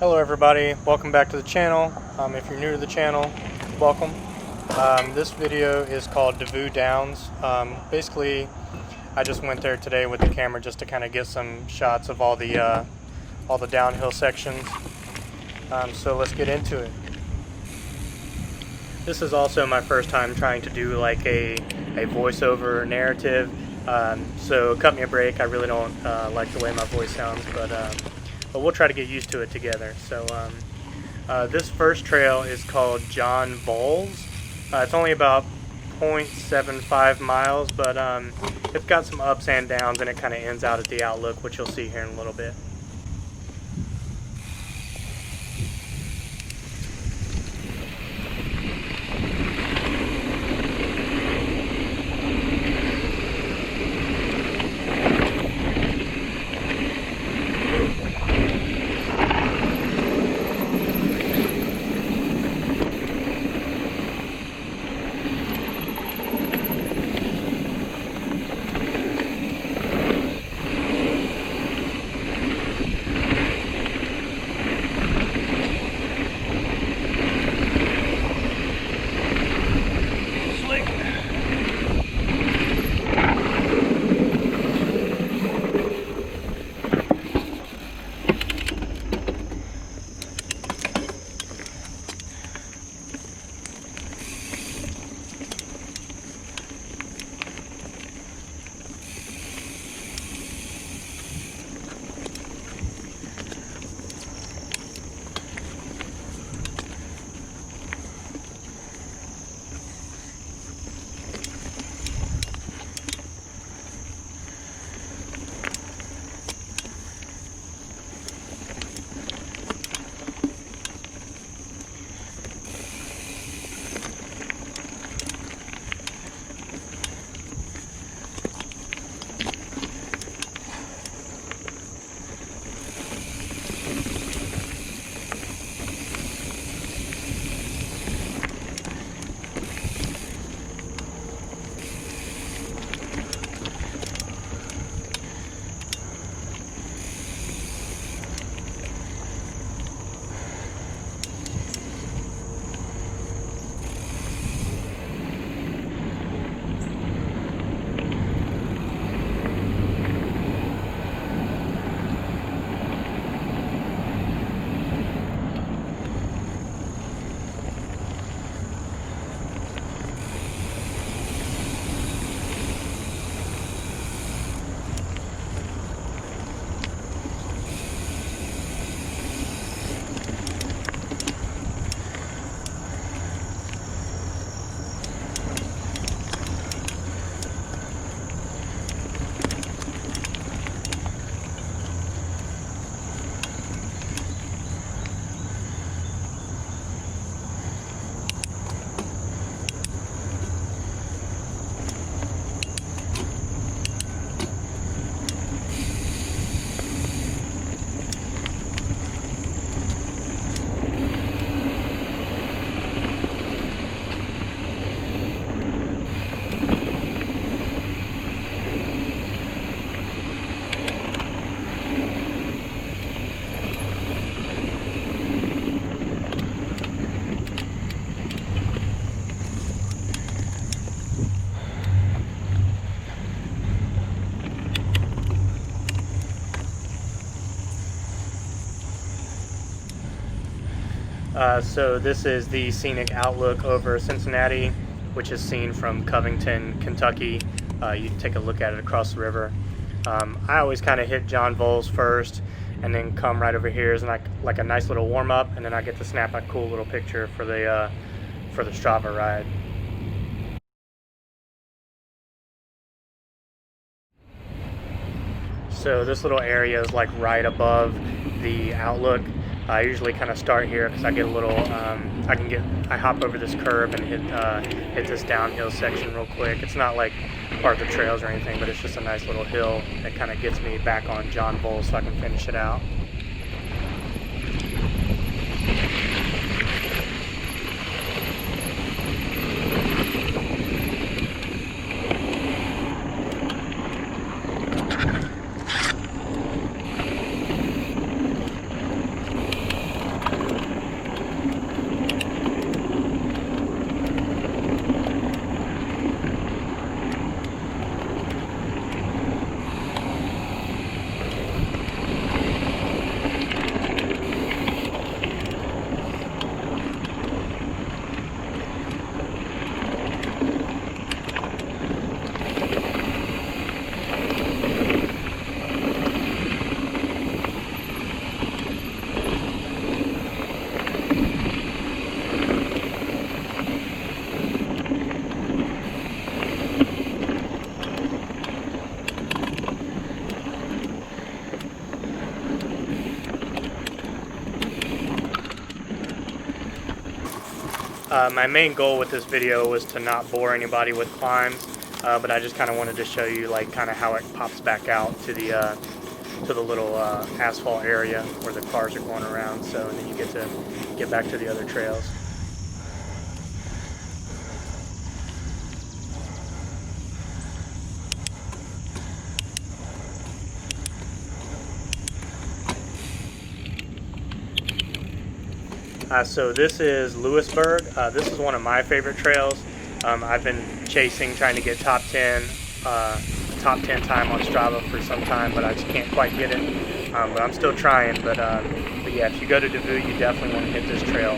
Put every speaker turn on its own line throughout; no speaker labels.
Hello everybody, welcome back to the channel. If you're new to the channel, welcome. This video is called Devou Downs. Basically, I just went there today with the camera just to kind of get some shots of all the downhill sections. So let's get into it. This is also my first time trying to do like a voiceover narrative. So cut me a break. I really don't like the way my voice sounds, but we'll try to get used to it together. So this first trail is called John Voles. It's only about 0.75 miles, but it's got some ups and downs, and it kind of ends out at the Outlook, which you'll see here in a little bit. So this is the Scenic Outlook over Cincinnati, which is seen from Covington, Kentucky. You can take a look at it across the river. I always kind of hit John Voles first and then come right over here as like a nice little warm-up, and then I get to snap a cool little picture for the Strava ride. So this little area is like right above the Outlook. I usually kind of start here because I get a little, I hop over this curb and hit this downhill section real quick. It's not like part of the trails or anything, but it's just a nice little hill that kind of gets me back on John Voles so I can finish it out. My main goal with this video was to not bore anybody with climbs, but I just kind of wanted to show you like kind of how it pops back out to the little asphalt area where the cars are going around. So and then you get back to the other trails. So this is Lewisburg. This is one of my favorite trails. I've been chasing, trying to get top 10 time on Strava for some time, but I just can't quite get it. But I'm still trying. But yeah, if you go to Devou, you definitely want to hit this trail.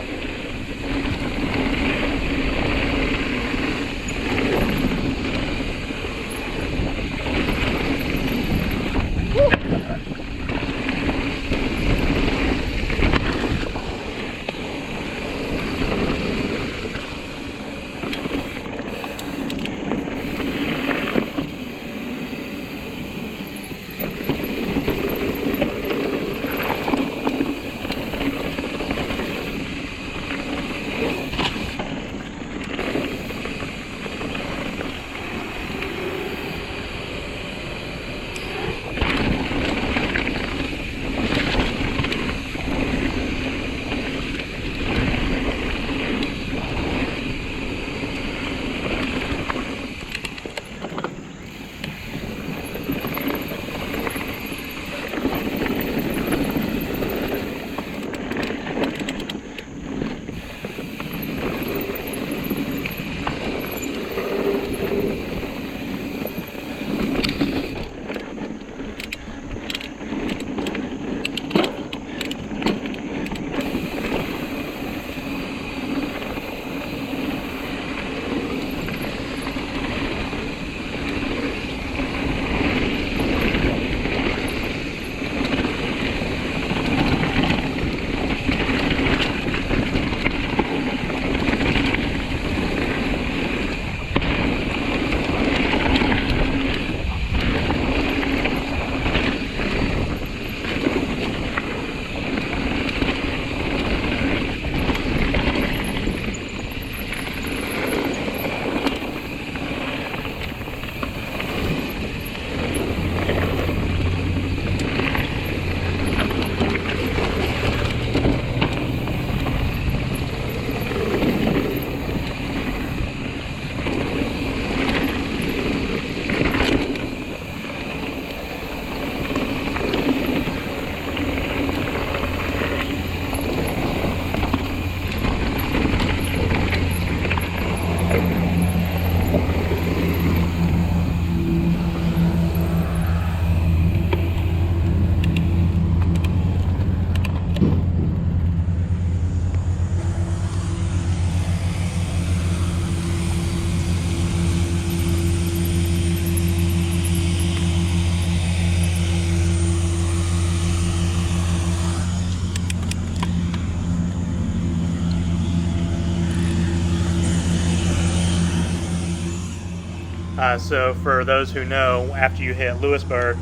So for those who know, after you hit Lewisburg,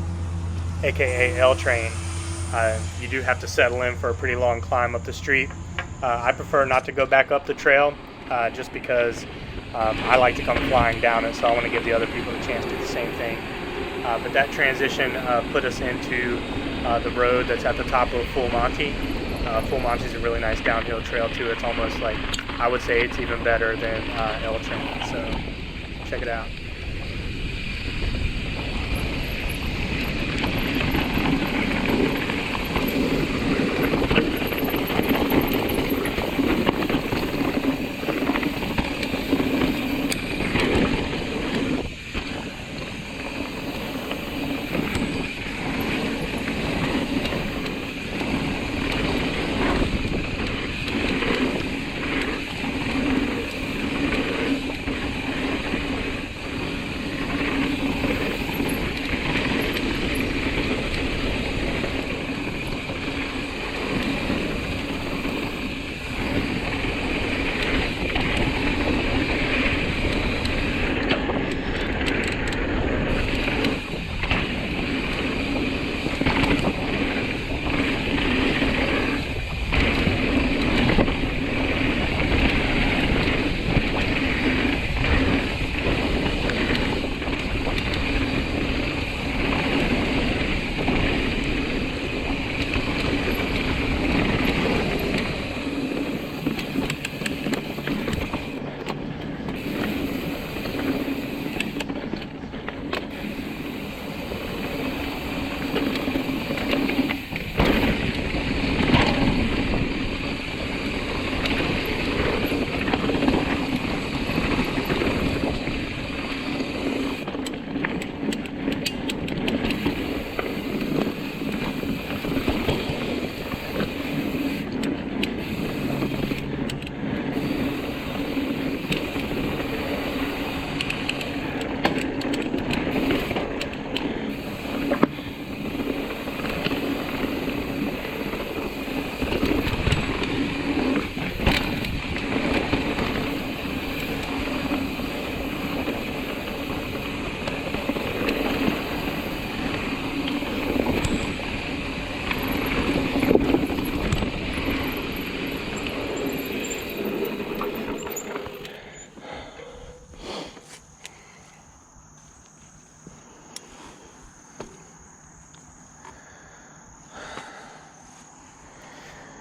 aka L train, you do have to settle in for a pretty long climb up the street. I prefer not to go back up the trail just because I like to come flying down it, so I want to give the other people a chance to do the same thing. But that transition put us into the road that's at the top of Full Monty. Full Monty is a really nice downhill trail too. It's almost like, I would say it's even better than L train, so check it out.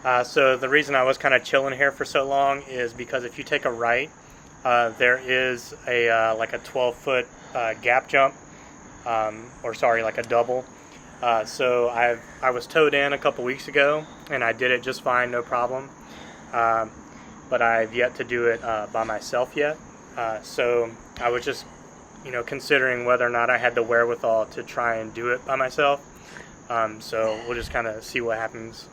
So the reason I was kind of chilling here for so long is because if you take a right, there is a like a 12-foot gap jump, like a double. So I was towed in a couple weeks ago, and I did it just fine, no problem. But I've yet to do it by myself yet. So I was just, considering whether or not I had the wherewithal to try and do it by myself. So we'll just kind of see what happens.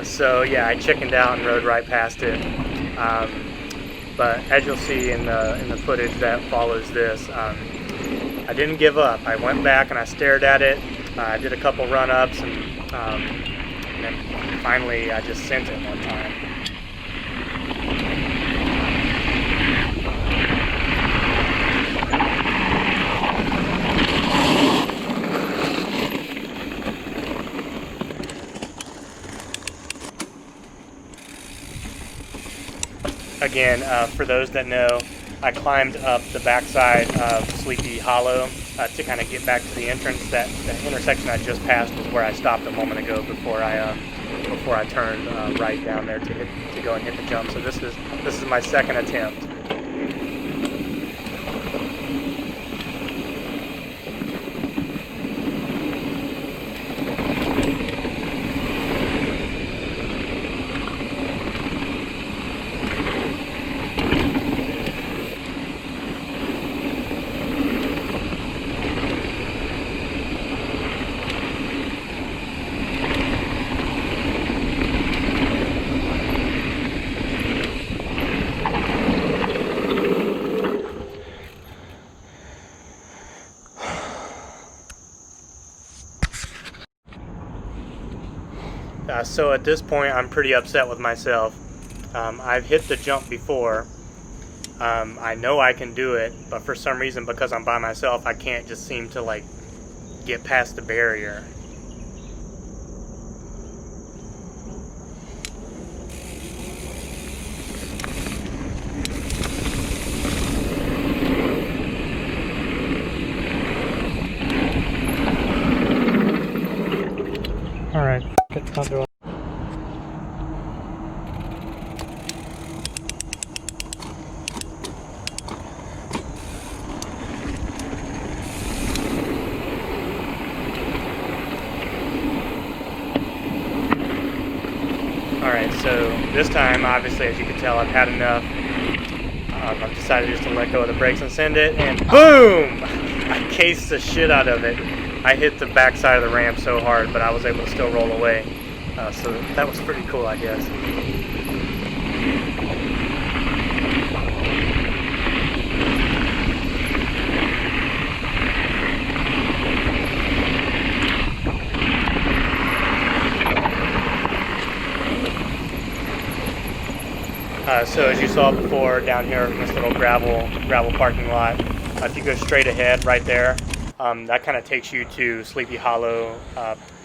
So yeah, I chickened out and rode right past it. But as you'll see in the footage that follows this, I didn't give up. I went back and I stared at it. I did a couple run-ups, and then finally I just sent it one time. Again, for those that know, I climbed up the backside of Sleepy Hollow to kind of get back to the entrance. That intersection I just passed was where I stopped a moment ago before I turned right down there to go and hit the jump. So this is my second attempt. So at this point, I'm pretty upset with myself. I've hit the jump before. I know I can do it, but for some reason, because I'm by myself, I can't just seem to get past the barrier. All right, I'll do it. Alright, so this time, obviously, as you can tell, I've had enough. I've decided just to let go of the brakes and send it, and boom! I cased the shit out of it. I hit the backside of the ramp so hard, but I was able to still roll away. So that was pretty cool, I guess. So as you saw before, down here in this little gravel parking lot, if you go straight ahead right there, that kind of takes you to Sleepy Hollow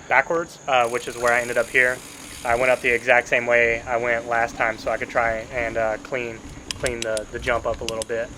backwards, which is where I ended up here. I went up the exact same way I went last time, so I could try and clean the jump up a little bit.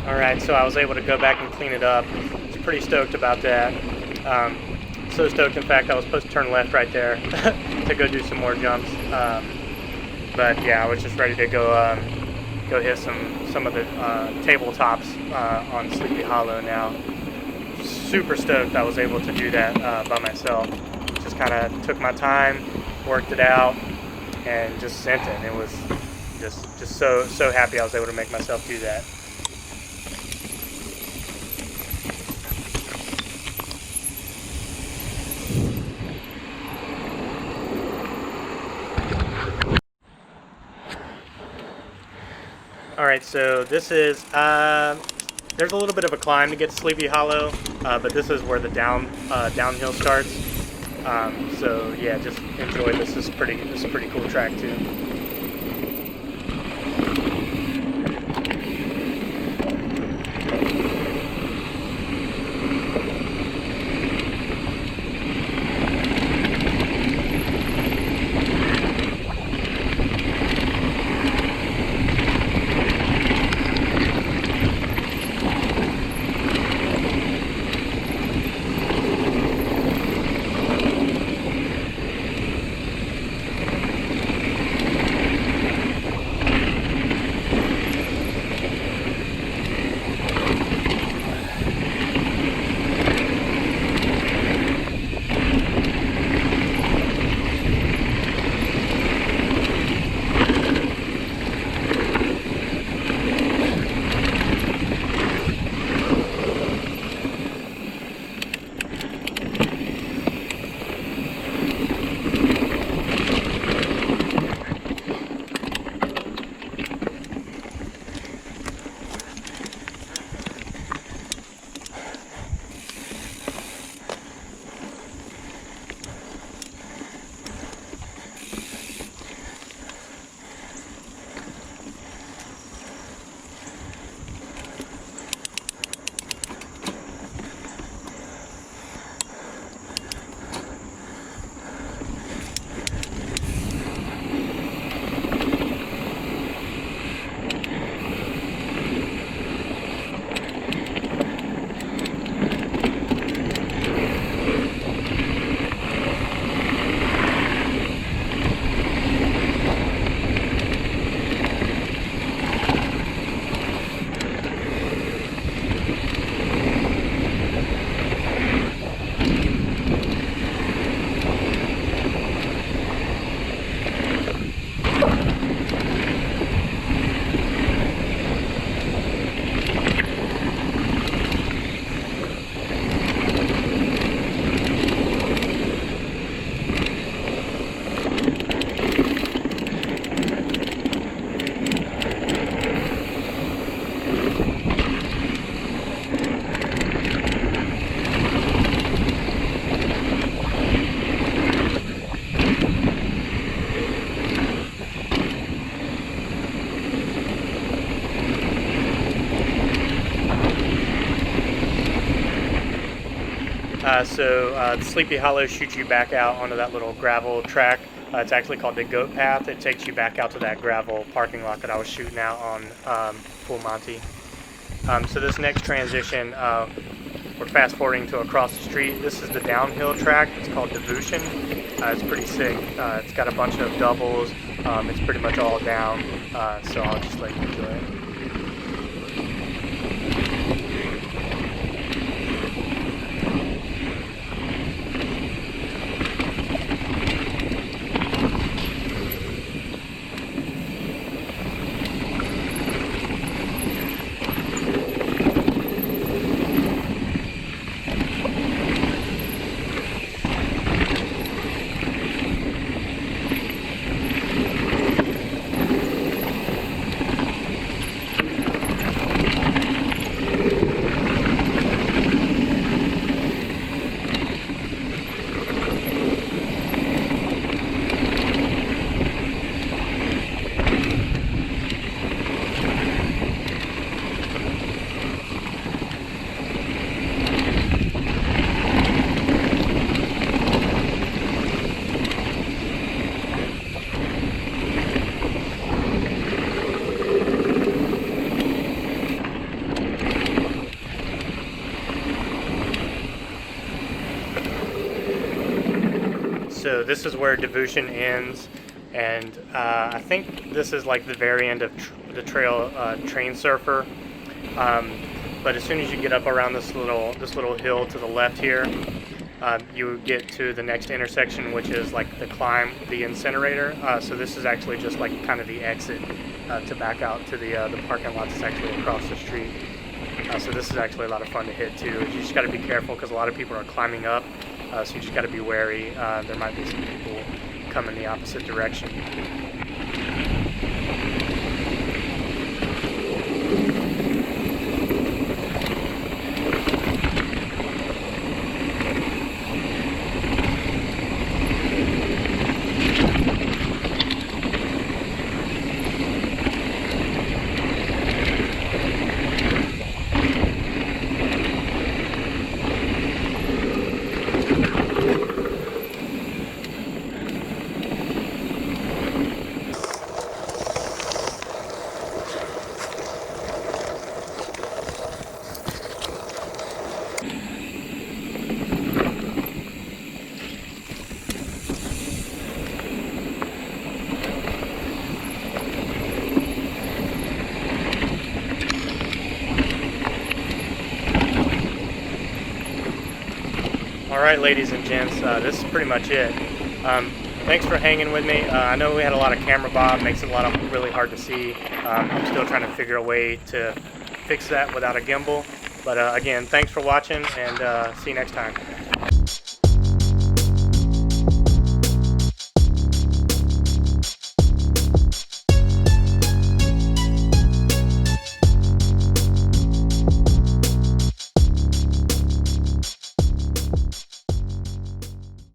All right, so I was able to go back and clean it up. I was pretty stoked about that. So stoked, in fact, I was supposed to turn left right there to go do some more jumps. But yeah, I was just ready to go hit some of the tabletops on Sleepy Hollow now. Super stoked I was able to do that by myself. Just kind of took my time, worked it out, and just sent it. It was just so happy I was able to make myself do that. All right, so this is there's a little bit of a climb to get to Sleepy Hollow, but this is where the downhill starts. So yeah, just enjoy this. This is a pretty cool track too. The Sleepy Hollow shoots you back out onto that little gravel track. It's actually called the Goat Path. It takes you back out to that gravel parking lot that I was shooting out on Full Monty. So this next transition, we're fast forwarding to across the street. This is the downhill track. It's called Devou. It's pretty sick. It's got a bunch of doubles. It's pretty much all down. So I'll just let you enjoy it. So this is where devotion ends, and I think this is like the very end of the trail, Train Surfer. But as soon as you get up around this little hill to the left here, you get to the next intersection, which is like the climb, the incinerator. So this is actually just like kind of the exit to back out to the parking lot that's actually across the street. So this is actually a lot of fun to hit too. You just got to be careful because a lot of people are climbing up, so you just got to be wary. There might be some people coming the opposite direction. Alright, ladies and gents, this is pretty much it. Thanks for hanging with me. I know we had a lot of camera bob, makes it really hard to see. I'm still trying to figure a way to fix that without a gimbal. But again, thanks for watching, and see you next time.